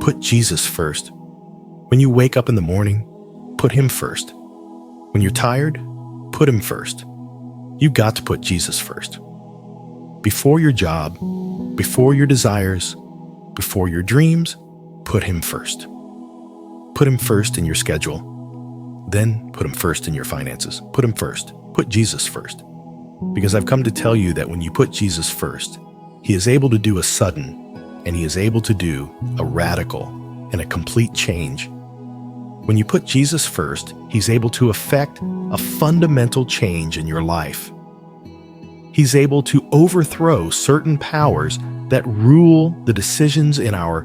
Put Jesus first. When you wake up in the morning, put him first. When you're tired, put him first. You've got to put Jesus first. Before your job, before your desires, before your dreams, put him first. Put him first in your schedule. Then put him first in your finances. Put him first. Put Jesus first. Because I've come to tell you that when you put Jesus first, he is able to do a sudden, and he is able to do a radical and a complete change. When you put Jesus first, he's able to effect a fundamental change in your life. He's able to overthrow certain powers that rule the decisions in our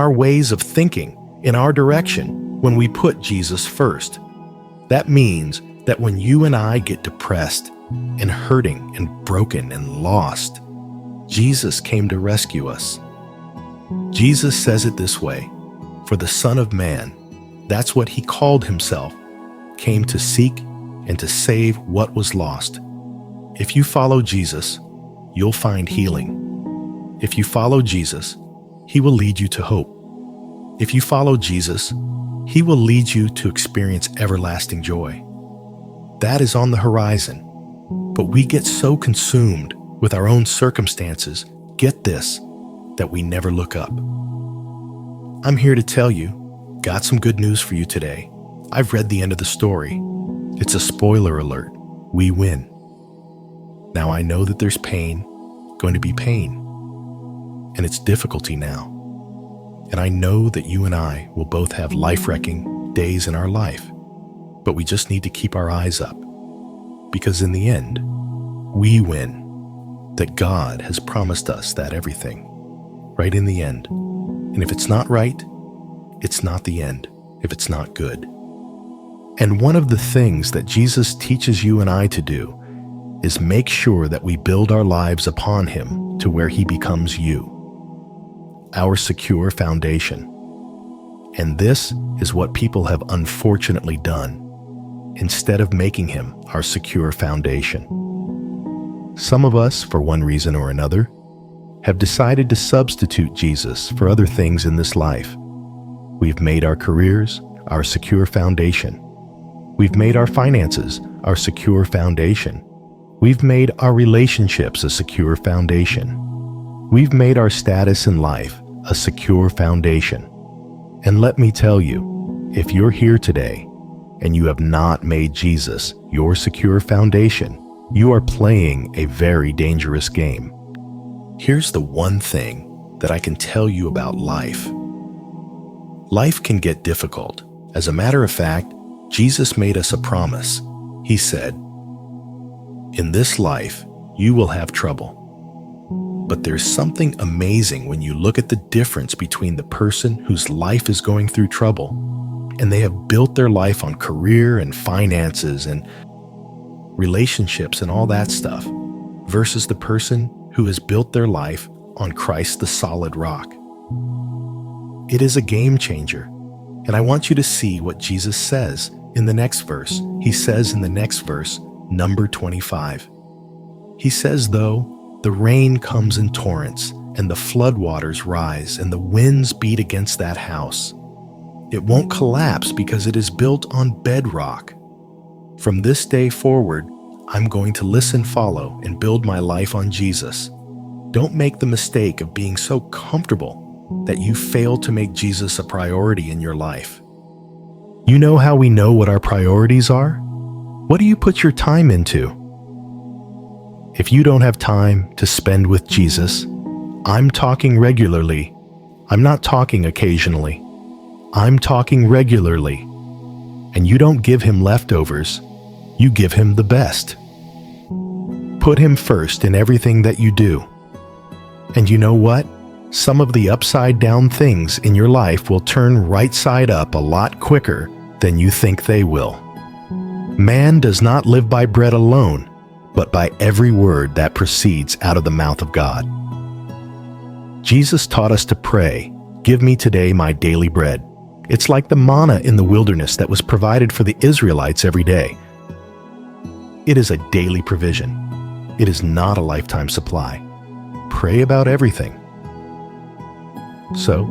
ways of thinking, in our direction, when we put Jesus first. That means that when you and I get depressed and hurting and broken and lost, Jesus came to rescue us. Jesus says it this way, "For the Son of Man," that's what he called himself, "came to seek and to save what was lost." If you follow Jesus, you'll find healing. If you follow Jesus, he will lead you to hope. If you follow Jesus, he will lead you to experience everlasting joy. That is on the horizon, but we get so consumed with our own circumstances, get this, that we never look up. I'm here to tell you, got some good news for you today. I've read the end of the story. It's a spoiler alert. We win. Now I know that there's pain, going to be pain, and it's difficulty now. And I know that you and I will both have life-wrecking days in our life, but we just need to keep our eyes up, because in the end, we win. That God has promised us that everything, right in the end. And if it's not right, it's not the end, if it's not good. And one of the things that Jesus teaches you and I to do is make sure that we build our lives upon him to where he becomes you, our secure foundation. And this is what people have unfortunately done, instead of making him our secure foundation. Some of us, for one reason or another, have decided to substitute Jesus for other things in this life. We've made our careers our secure foundation. We've made our finances our secure foundation. We've made our relationships a secure foundation. We've made our status in life a secure foundation. And let me tell you, if you're here today and you have not made Jesus your secure foundation, you are playing a very dangerous game. Here's the one thing that I can tell you about life. Life can get difficult. As a matter of fact, Jesus made us a promise. He said, "In this life, you will have trouble." But there's something amazing when you look at the difference between the person whose life is going through trouble, and they have built their life on career and finances and relationships and all that stuff, versus the person who has built their life on Christ the solid rock. It is a game changer, and I want you to see what Jesus says in the next verse. He says in the next verse, number 25, he says, "Though the rain comes in torrents, and the floodwaters rise, and the winds beat against that house, it won't collapse because it is built on bedrock. From this day forward, I'm going to listen, follow, and build my life on Jesus." Don't make the mistake of being so comfortable that you fail to make Jesus a priority in your life. You know how we know what our priorities are? What do you put your time into? If you don't have time to spend with Jesus, I'm talking regularly. I'm not talking occasionally. I'm talking regularly. And you don't give him leftovers, you give him the best. Put him first in everything that you do. And you know what? Some of the upside down things in your life will turn right side up a lot quicker than you think they will. Man does not live by bread alone, but by every word that proceeds out of the mouth of God. Jesus taught us to pray, "Give me today my daily bread." It's like the manna in the wilderness that was provided for the Israelites every day. It is a daily provision. It is not a lifetime supply. Pray about everything. So,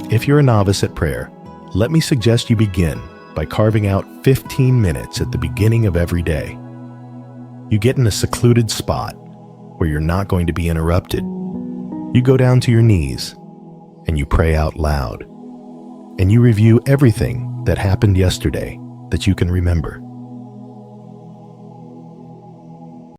If you're a novice at prayer, let me suggest you begin by carving out 15 minutes at the beginning of every day. You get in a secluded spot where you're not going to be interrupted. You go down to your knees and you pray out loud. And you review everything that happened yesterday that you can remember.